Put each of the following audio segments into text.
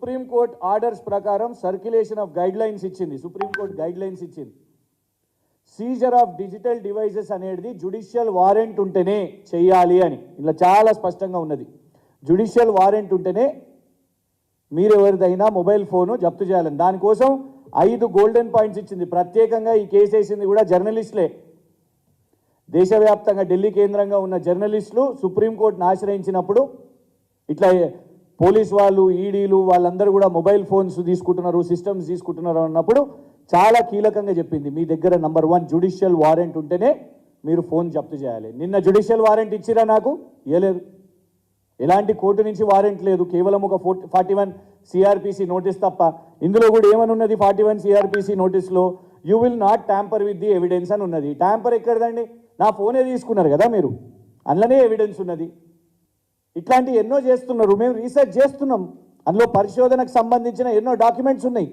Supreme court orders ప్రకారం circulation of guide lines ఇచ్చింది. Supreme court guide lines ఇచ్చింది. సీజర్ ఆఫ్ డిజిటల్ డివైజెస్ అనేది judicial warrant ఉంటేనే చేయాలి అని ఇలా చాలా స్పష్టంగా ఉన్నది. జ్యుడిషియల్ వారెంట్ ఉంటేనే మీరు ఎవరిదైనా మొబైల్ ఫోను జప్తు చేయాలని. దానికోసం 5 గోల్డెన్ పాయింట్స్ ఇచ్చింది. ప్రత్యేకంగా ఈ కేసు వేసింది కూడా జర్నలిస్టులే. దేశవ్యాప్తంగా ఢిల్లీ కేంద్రంగా ఉన్న జర్నలిస్టులు సుప్రీంకోర్టును ఆశ్రయించినప్పుడు ఇట్లా పోలీస్ వాళ్ళు, ఈడీలు వాళ్ళందరూ కూడా మొబైల్ ఫోన్స్ తీసుకుంటున్నారు, సిస్టమ్స్ తీసుకుంటున్నారు అన్నప్పుడు చాలా కీలకంగా చెప్పింది, మీ దగ్గర నంబర్ 1 జ్యుడిషియల్ వారెంట్ ఉంటేనే మీరు ఫోన్ జప్తు చేయాలి. నిన్న జ్యుడిషియల్ వారెంట్ ఇచ్చిరా? నాకు ఇవ్వలేదు. ఎలాంటి కోర్టు నుంచి వారెంట్ లేదు. కేవలం ఒక 41 సిఆర్పిసి నోటీస్ తప్ప. ఇందులో కూడా ఏమని ఉన్నది 41 సిఆర్పిసి నోటీస్లో? You will not tamper with the evidence అని ఉన్నది. ట్యాంపర్ ఎక్కడదండి? నా ఫోనే తీసుకున్నారు కదా మీరు, అందులోనే ఎవిడెన్స్ ఉన్నది. ఇట్లాంటి ఎన్నో చేస్తున్నారు. మేము రీసెర్చ్ చేస్తున్నాం. అందులో పరిశోధనకు సంబంధించిన ఎన్నో డాక్యుమెంట్స్ ఉన్నాయి.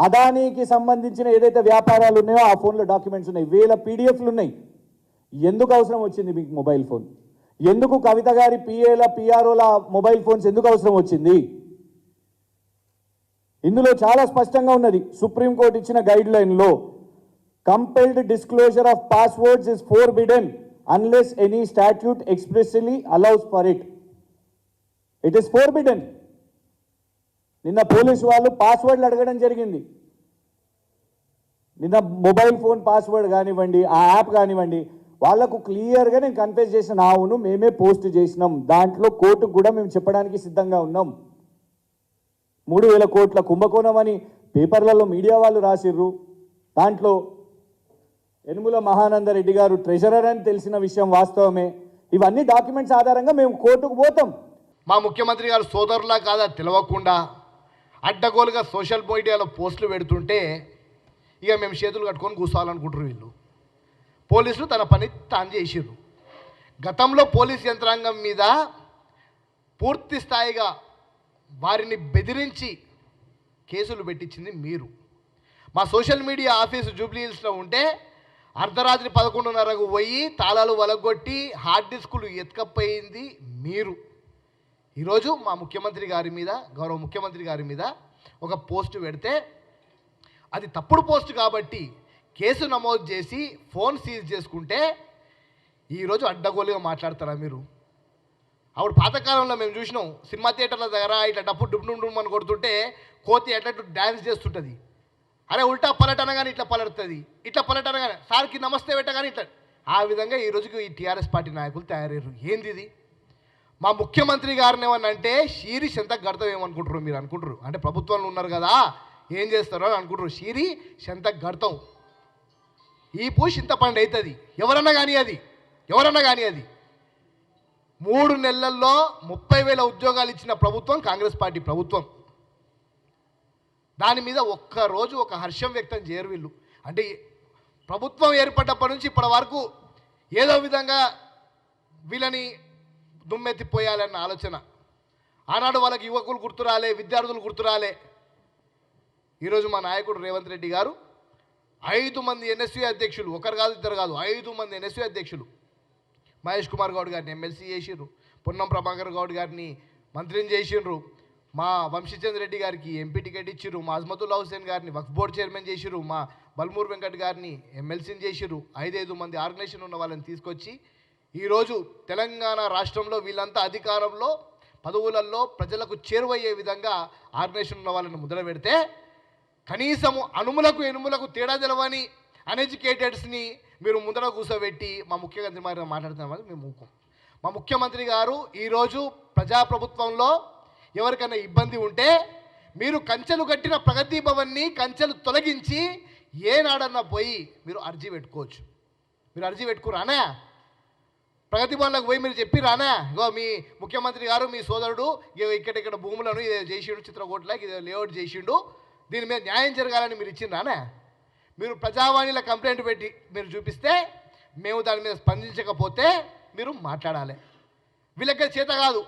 అదానీకి సంబంధించిన ఏదైతే వ్యాపారాలు ఉన్నాయో ఆ ఫోన్లో డాక్యుమెంట్స్ ఉన్నాయి. 1000 పీడిఎఫ్లు ఉన్నాయి. ఎందుకు అవసరం వచ్చింది మీకు మొబైల్ ఫోన్? ఎందుకు కవిత గారి పిఏల పిఆర్ఓల మొబైల్ ఫోన్స్ ఎందుకు అవసరం వచ్చింది? ఇందులో చాలా స్పష్టంగా ఉన్నది. సుప్రీంకోర్టు ఇచ్చిన గైడ్ లైన్లో compelled disclosure of passwords is forbidden unless any statute expressly allows for it. It is forbidden. నిన్న పోలీసు వాళ్ళు పాస్వర్డ్లు అడగడం జరిగింది. నిన్న మొబైల్ ఫోన్ పాస్వర్డ్ కానివ్వండి, ఆ యాప్ కానివ్వండి, వాళ్లకు క్లియర్గా నేను కన్ఫెస్ చేసిన, అవును మేమే పోస్ట్ చేసినాం, దాంట్లో కోర్టుకు కూడా మేము చెప్పడానికి సిద్ధంగా ఉన్నాం. 3000 కోట్ల కుంభకోణం అని పేపర్లలో మీడియా వాళ్ళు రాసిర్రు. దాంట్లో యనుమల మహానందరెడ్డి గారు ట్రెజరర్ అని తెలిసిన విషయం వాస్తవమే. ఇవన్నీ డాక్యుమెంట్స్ ఆధారంగా మేము కోర్టుకు పోతాం. మా ముఖ్యమంత్రి గారు సోదరులా కాదా తెలియకుండా అడ్డగోలుగా సోషల్ మీడియాలో పోస్టులు పెడుతుంటే ఇక మేము చేతులు కట్టుకొని కూర్చోవాలనుకుంటారు వీళ్ళు. పోలీసులు తన పని తాను చేసిర్రు. గతంలో పోలీస్ యంత్రాంగం మీద పూర్తి స్థాయిగా వారిని బెదిరించి కేసులు పెట్టించింది మీరు. మా సోషల్ మీడియా ఆఫీసు జూబ్లీ హిల్స్లో ఉంటే అర్ధరాత్రి 11:30కు పోయి తాళాలు వలగొట్టి హార్డ్ డిస్కులు ఎత్తుకపోయింది మీరు. ఈరోజు మా ముఖ్యమంత్రి గారి మీద, గౌరవ ముఖ్యమంత్రి గారి మీద ఒక పోస్టు పెడితే అది తప్పుడు పోస్టు కాబట్టి కేసు నమోదు చేసి ఫోన్ సీజ్ చేసుకుంటే ఈరోజు అడ్డగోలుగా మాట్లాడతారా మీరు? అప్పుడు పాతకాలంలో మేము చూసినాం, సినిమా థియేటర్ల దగ్గర ఇట్లా డప్పు డుమ్ అని కొడుతుంటే కోతి ఎట్లా డ్యాన్స్ చేస్తుంటుంది. అరే ఉల్టా పలటన కానీ ఇట్లా పలడుతుంది, ఇట్లా పలటన కానీ సార్కి నమస్తే పెట్టగానే ఇట్లా. ఆ విధంగా ఈ రోజుకి ఈ టీఆర్ఎస్ పార్టీ నాయకులు తయారయ్యారు. ఏంది ఇది? మా ముఖ్యమంత్రి గారిని ఏమన్నంటే షీరి శంతకు గడతాం ఏమనుకుంటారు మీరు? అనుకుంటారు అంటే ప్రభుత్వంలో ఉన్నారు కదా ఏం చేస్తారో అని అనుకుంటారు. షీరి శంతకు గడతాం ఈ పూసి చింతపండు అవుతుంది. ఎవరన్నా కానీ అది 3 నెలల్లో 30,000 ఉద్యోగాలు ఇచ్చిన ప్రభుత్వం కాంగ్రెస్ పార్టీ ప్రభుత్వం. దాని మీద ఒక్కరోజు ఒక హర్షం వ్యక్తం చేయరు వీళ్ళు. అంటే ప్రభుత్వం ఏర్పడ్డప్పటి నుంచి ఇప్పటి వరకు ఏదో విధంగా వీళ్ళని దుమ్మెత్తిపోయాలన్న ఆలోచన. ఆనాడు వాళ్ళకి యువకులు గుర్తురాలే, విద్యార్థులు గుర్తురాలే. ఈరోజు మా నాయకుడు రేవంత్ రెడ్డి గారు 5 మంది ఎన్ఎస్యూ అధ్యక్షులు, ఒకరు కాదు ఇద్దరు కాదు, 5 మంది ఎన్ఎస్యూ అధ్యక్షులు, మహేష్ కుమార్ గౌడ్ గారిని ఎమ్మెల్సీ చేసిండ్రు, పొన్నం ప్రభాకర్ గౌడ్ గారిని మంత్రిని చేసిండ్రు, మా వంశీచంద్ర రెడ్డి గారికి ఎంపీ టికెట్ ఇచ్చిర్రు, మా అజ్మతుల్లా హుసేన్ గారిని వక్ఫ్ బోర్డ్ చైర్మన్ చేసిర్రు, మా బల్మూర్ వెంకట్ గారిని ఎమ్మెల్సీని చేసిర్రు. 5 మంది ఆర్గనైజేషన్ ఉన్న వాళ్ళని తీసుకొచ్చి ఈరోజు తెలంగాణ రాష్ట్రంలో వీళ్ళంతా అధికారంలో పదవులలో ప్రజలకు చేరువయ్యే విధంగా ఆర్గనైజేషన్ ఉన్న వాళ్ళని ముద్ర పెడితే కనీసము అనుములకు ఎనుములకు తేడా తెలవని అన్ఎడ్యుకేటెడ్స్ని మీరు ముందర కూర్చోబెట్టి మా ముఖ్యమంత్రి గారు మాట్లాడుతున్నామని మేము ఊకం. మా ముఖ్యమంత్రి గారు ఈరోజు ప్రజాప్రభుత్వంలో ఎవరికైనా ఇబ్బంది ఉంటే మీరు కంచెలు కట్టిన ప్రగతి భవన్ని కంచెలు తొలగించి ఏనాడన్నా పోయి మీరు అర్జీ పెట్టుకోవచ్చు. మీరు అర్జీ పెట్టుకురానా? ప్రగతి భవన్లకు పోయి మీరు చెప్పి రానా, ఇగో మీ ముఖ్యమంత్రి గారు మీ సోదరుడు ఇక్కడ భూములను ఇది చేసిండు, చిత్రకూటలకు ఇది లేఅవుట్ చేసిండు, దీని మీద న్యాయం జరగాలని మీరు ఇచ్చిండ్రానా? మీరు ప్రజావాణిలో కంప్లైంట్ పెట్టి మీరు చూపిస్తే మేము దాని మీద స్పందించకపోతే మీరు మాట్లాడాలి. వీళ్ళకి చేత కాదు,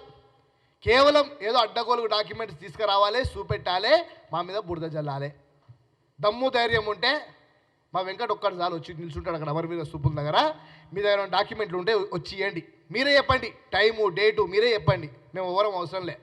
కేవలం ఏదో అడ్డగోలుగు డాక్యుమెంట్స్ తీసుకురావాలి, చూపెట్టాలి, మా మీద బురద జల్లాలి. దమ్ము ధైర్యం ఉంటే మా వెంకట ఒక్కటి చాలు వచ్చి నిల్చుంటాడు అక్కడ ఎవరి మీద సూపుల దగ్గర. మీ దగ్గర డాక్యుమెంట్లు ఉంటే వచ్చి ఇవ్వండి, మీరే చెప్పండి, టైము డేటు మీరే చెప్పండి, మేము ఎవరం అవసరం లే.